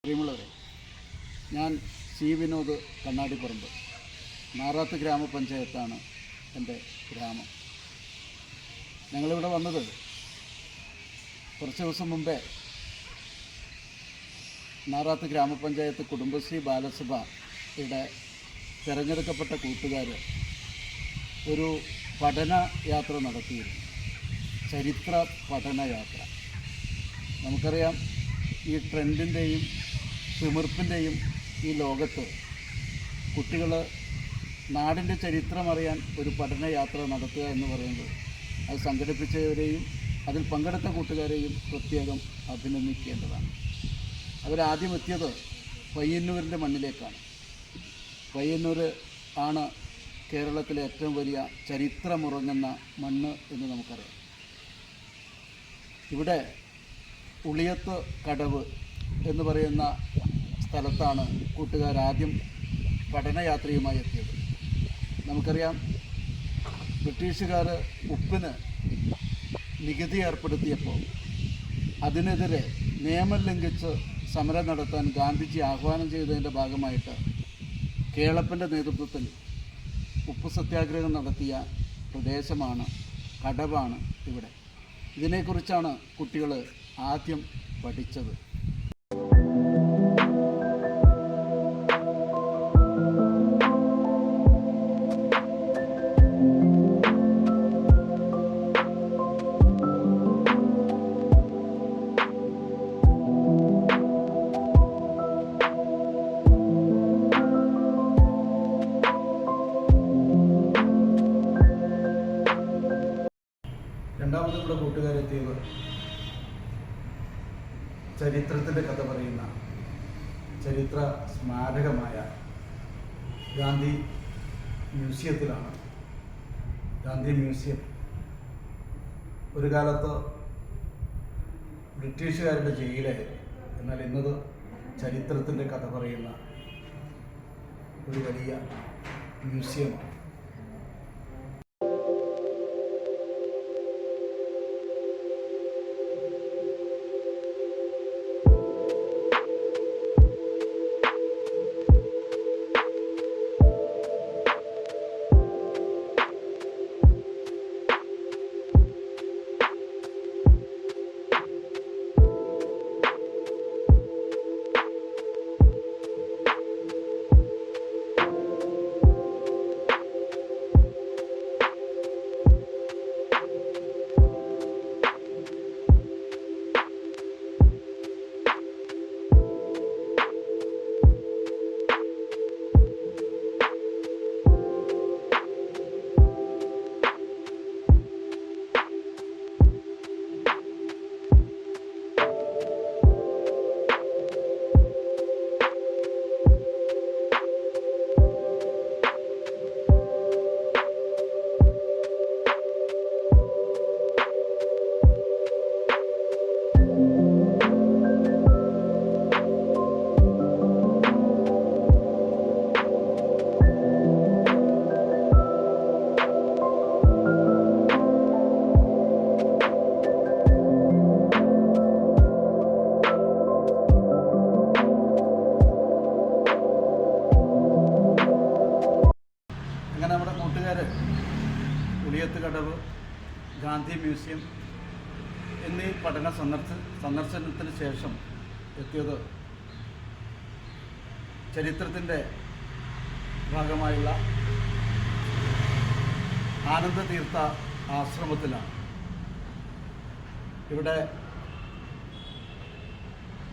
പ്രിയമുള്ളവരെ, ഞാൻ സി വിനോദ്, കണ്ണാടിപ്പറമ്പ്. നാറാത്ത് ഗ്രാമപഞ്ചായത്താണ് എൻ്റെ ഗ്രാമം. ഞങ്ങളിവിടെ വന്നത് കുറച്ച് ദിവസം മുമ്പേ നാറാത്ത് ഗ്രാമപഞ്ചായത്ത് കുടുംബശ്രീ ബാലസഭയുടെ തിരഞ്ഞെടുക്കപ്പെട്ട കൂട്ടുകാർ ഒരു പഠന യാത്ര നടത്തിയിരുന്നു. ചരിത്ര പഠനയാത്ര. നമുക്കറിയാം, ഈ ട്രെൻഡിൻ്റെയും തിമിർപ്പിൻ്റെയും ഈ ലോകത്ത് കുട്ടികൾ നാടിൻ്റെ ചരിത്രമറിയാൻ ഒരു പഠനയാത്ര നടത്തുക എന്ന് പറയുന്നത് അത് സംഘടിപ്പിച്ചവരെയും അതിൽ പങ്കെടുത്ത കൂട്ടുകാരെയും പ്രത്യേകം അഭിനന്ദിക്കേണ്ടതാണ്. അവരാദ്യം എത്തിയത് പയ്യന്നൂരിൻ്റെ മണ്ണിലേക്കാണ്. പയ്യന്നൂർ ആണ് കേരളത്തിലെ ഏറ്റവും വലിയ ചരിത്രമുറങ്ങുന്ന മണ്ണ് എന്ന് നമുക്കറിയാം. ഇവിടെ ഉളിയത്ത് കടവ് എന്ന് പറയുന്ന സ്ഥലത്താണ് കൂട്ടുകാരാദ്യം പഠനയാത്രയുമായി എത്തിയത്. നമുക്കറിയാം, ബ്രിട്ടീഷുകാർ ഉപ്പിന് നികുതി ഏർപ്പെടുത്തിയപ്പോൾ അതിനെതിരെ നിയമം ലംഘിച്ച് സമരം നടത്താൻ ഗാന്ധിജി ആഹ്വാനം ചെയ്തതിൻ്റെ ഭാഗമായിട്ട് കേളപ്പൻ്റെ നേതൃത്വത്തിൽ ഉപ്പ് സത്യാഗ്രഹം നടത്തിയ പ്രദേശമാണ്, കടവാണ് ഇവിടെ. ഇതിനെക്കുറിച്ചാണ് കുട്ടികൾ ആദ്യം പഠിച്ചത്. രണ്ടാമത് ഇവിടെ കൂട്ടുകാരെത്തിയത് ചരിത്രത്തിൻ്റെ കഥ പറയുന്ന ചരിത്ര സ്മാരകമായ ഗാന്ധി മ്യൂസിയത്തിലാണ്. ഗാന്ധി മ്യൂസിയം ഒരു കാലത്ത് ബ്രിട്ടീഷുകാരുടെ ജയിലായിരുന്നു. എന്നാൽ ഇന്നത് ചരിത്രത്തിൻ്റെ കഥ പറയുന്ന ഒരു വലിയ മ്യൂസിയമാണ്. അങ്ങനെ നമ്മുടെ കൂട്ടുകാർ ഉളിയത്ത് കടവ്, ഗാന്ധി മ്യൂസിയം എന്നീ പഠന സന്ദർശനത്തിന് ശേഷം എത്തിയത് ചരിത്രത്തിൻ്റെ ഭാഗമായുള്ള ആനന്ദതീർത്ഥ ആശ്രമത്തിലാണ്. ഇവിടെ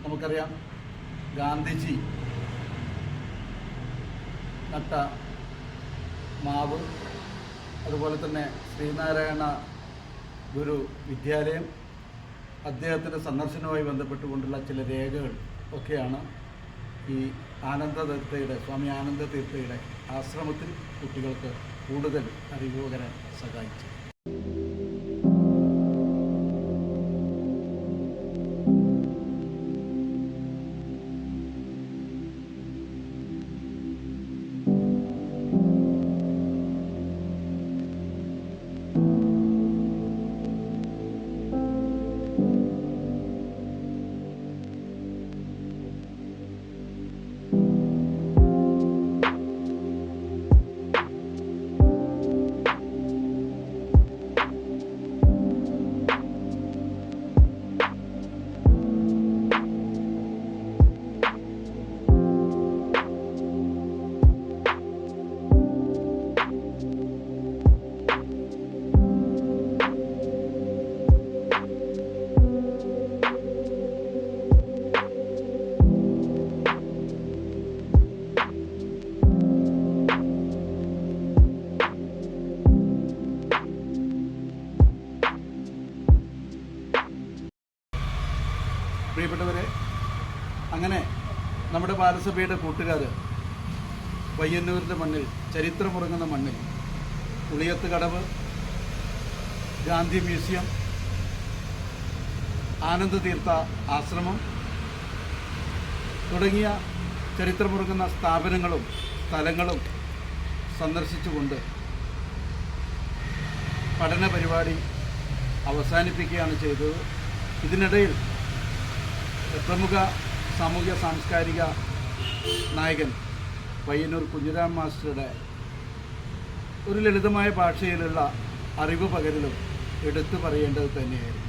നമുക്കറിയാം, ഗാന്ധിജി നട്ട മാവ്, അതുപോലെ തന്നെ ശ്രീനാരായണ ഗുരു വിദ്യാലയം, അദ്ദേഹത്തിൻ്റെ സന്ദർശനവുമായി ബന്ധപ്പെട്ടുകൊണ്ടുള്ള ചില രേഖകൾ ഒക്കെയാണ് ഈ സ്വാമി ആനന്ദതീർത്ഥയുടെ ആശ്രമത്തിൽ കുട്ടികൾക്ക് കൂടുതൽ അറിവ് പകരാൻ സഹായിച്ചു. തന്നെ നമ്മുടെ ബാലസഭയുടെ കൂട്ടുകാർ പയ്യന്നൂരിൻ്റെ മണ്ണിൽ, ചരിത്രമുറങ്ങുന്ന മണ്ണിൽ ഉളിയത്ത് കടവ്, ഗാന്ധി മ്യൂസിയം, ആനന്ദതീർത്ഥ ആശ്രമം തുടങ്ങിയ ചരിത്രമുറങ്ങുന്ന സ്ഥാപനങ്ങളും സ്ഥലങ്ങളും സന്ദർശിച്ചുകൊണ്ട് പഠന പരിപാടി അവസാനിപ്പിക്കുകയാണ് ചെയ്തത്. ഇതിനിടയിൽ പ്രമുഖ സാമൂഹ്യ സാംസ്കാരിക നായകൻ പയ്യന്നൂർ കുഞ്ഞിരാം മാസ്റ്ററുടെ ഒരു ലളിതമായ ഭാഷയിലുള്ള അറിവ് പകരലും എടുത്തു പറയേണ്ടത് തന്നെയായിരുന്നു.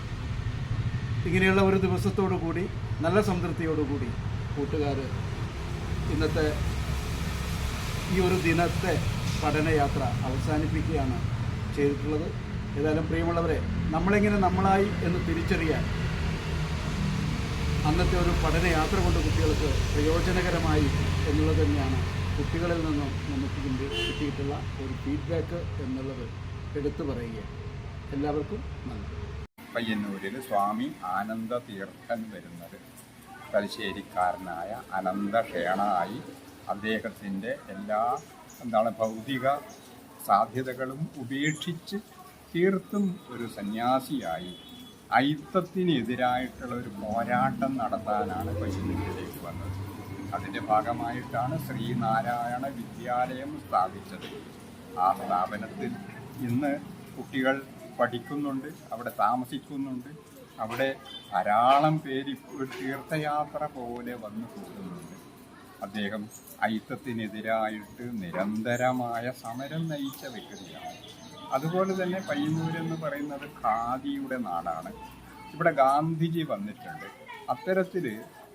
ഇങ്ങനെയുള്ള ഒരു ദിവസത്തോടു കൂടി, നല്ല സംതൃപ്തിയോടുകൂടി കൂട്ടുകാർ ഇന്നത്തെ ഈ ഒരു ദിനത്തെ പഠനയാത്ര അവസാനിപ്പിക്കുകയാണ് ചെയ്തിട്ടുള്ളത്. ഏതായാലും പ്രിയമുള്ളവരെ, നമ്മളെങ്ങനെ നമ്മളായി എന്ന് തിരിച്ചറിയാൻ അന്നത്തെ ഒരു പഠനയാത്ര കൊണ്ട് കുട്ടികൾക്ക് പ്രയോജനകരമായി എന്നുള്ളത് തന്നെയാണ് കുട്ടികളിൽ നിന്നും നമുക്ക് കിട്ടിയിട്ടുള്ള ഒരു ഫീഡ്ബാക്ക് എന്നുള്ളത് എടുത്തു പറയുക. എല്ലാവർക്കും നന്ദി. പയ്യന്നൂരിൽ സ്വാമി ആനന്ദ തീർത്ഥൻ വരുന്നത് തലശ്ശേരിക്കാരനായ അനന്തക്ഷേണായി അദ്ദേഹത്തിൻ്റെ എല്ലാ ഭൗതിക സാധ്യതകളും ഉപേക്ഷിച്ച് തീർത്തും ഒരു സന്യാസിയായി അയിത്തത്തിനെതിരായിട്ടുള്ള ഒരു പോരാട്ടം നടത്താനാണ് പയ്യന്നൂരിലേക്ക് വന്നത്. അതിൻ്റെ ഭാഗമായിട്ടാണ് ശ്രീനാരായണ വിദ്യാലയം സ്ഥാപിച്ചത്. ആ സ്ഥാപനത്തിൽ ഇന്ന് കുട്ടികൾ പഠിക്കുന്നുണ്ട്, അവിടെ താമസിക്കുന്നുണ്ട്, അവിടെ ധാരാളം പേര് ഒരു തീർത്ഥയാത്ര പോലെ വന്നു കൂടുന്നുണ്ട്. അദ്ദേഹം അയിത്തത്തിനെതിരായിട്ട് നിരന്തരമായ സമരം നയിച്ച വ്യക്തിയാണ്. അതുപോലെ തന്നെ പയ്യന്നൂരെന്ന് പറയുന്നത് ഖാദിയുടെ നാടാണ്. ഇവിടെ ഗാന്ധിജി വന്നിട്ടുണ്ട്. അത്തരത്തിൽ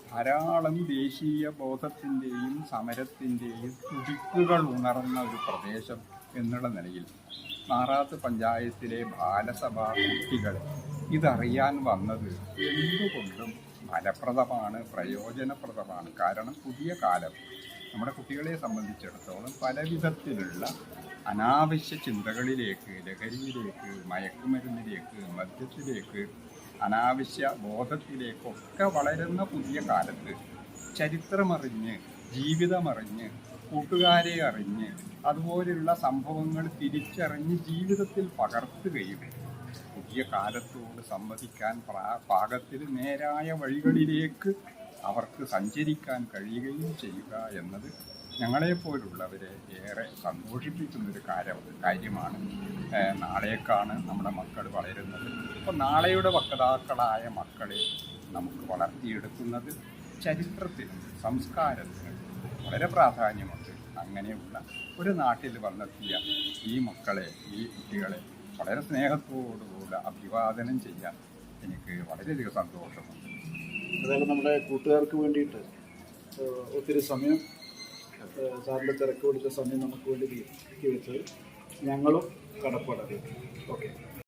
ധാരാളം ദേശീയ ബോധത്തിൻ്റെയും സമരത്തിൻ്റെയും തുടിപ്പുകൾ ഉണർന്ന ഒരു പ്രദേശം എന്നുള്ള നിലയിൽ നാറാത്ത് പഞ്ചായത്തിലെ ബാലസഭാ കുട്ടികൾ ഇതറിയാൻ വന്നത് എന്തുകൊണ്ടും ഫലപ്രദമാണ്, പ്രയോജനപ്രദമാണ്. കാരണം പുതിയ കാലം നമ്മുടെ കുട്ടികളെ സംബന്ധിച്ചിടത്തോളം പല വിധത്തിലുള്ള അനാവശ്യ ചിന്തകളിലേക്ക്, ലഹരിയിലേക്ക്, മയക്കുമരുന്നിലേക്ക്, മദ്യത്തിലേക്ക്, അനാവശ്യ ബോധത്തിലേക്കൊക്കെ വളരുന്ന പുതിയ കാലത്ത് ചരിത്രമറിഞ്ഞ്, ജീവിതമറിഞ്ഞ്, കൂട്ടുകാരെ അറിഞ്ഞ്, അതുപോലുള്ള സംഭവങ്ങൾ തിരിച്ചറിഞ്ഞ് ജീവിതത്തിൽ പകർത്തുകയും പുതിയ കാലത്തോട് സംവദിക്കാൻ പാകത്തിൽ നേരായ വഴികളിലേക്ക് അവർക്ക് സഞ്ചരിക്കാൻ കഴിയുകയും ചെയ്യുക എന്നത് ഞങ്ങളെപ്പോലുള്ളവരെ ഏറെ സന്തോഷിപ്പിക്കുന്നൊരു കാര്യമാണ്. നാളേക്കാണ് നമ്മുടെ മക്കൾ വളരുന്നത്. അപ്പോൾ നാളെയുടെ വക്താക്കളായ മക്കളെ നമുക്ക് വളർത്തിയെടുക്കുന്നത് ചരിത്രത്തിനും സംസ്കാരത്തിനും വളരെ പ്രാധാന്യമുണ്ട്. അങ്ങനെയുള്ള ഒരു നാട്ടിൽ വന്നെത്തിയ ഈ മക്കളെ, ഈ കുട്ടികളെ വളരെ സ്നേഹത്തോടുകൂടി അഭിവാദനം ചെയ്യാൻ എനിക്ക് വളരെയധികം സന്തോഷമുണ്ട്. അതായത് നമ്മുടെ കൂട്ടുകാർക്ക് വേണ്ടിയിട്ട് ഒത്തിരി സമയം, സാറിൻ്റെ തിരക്ക് പിടിച്ച സമയം നമുക്ക് വേണ്ടി വെച്ചത് ഞങ്ങളും കടപ്പാടറിയിക്കും. ഓക്കെ.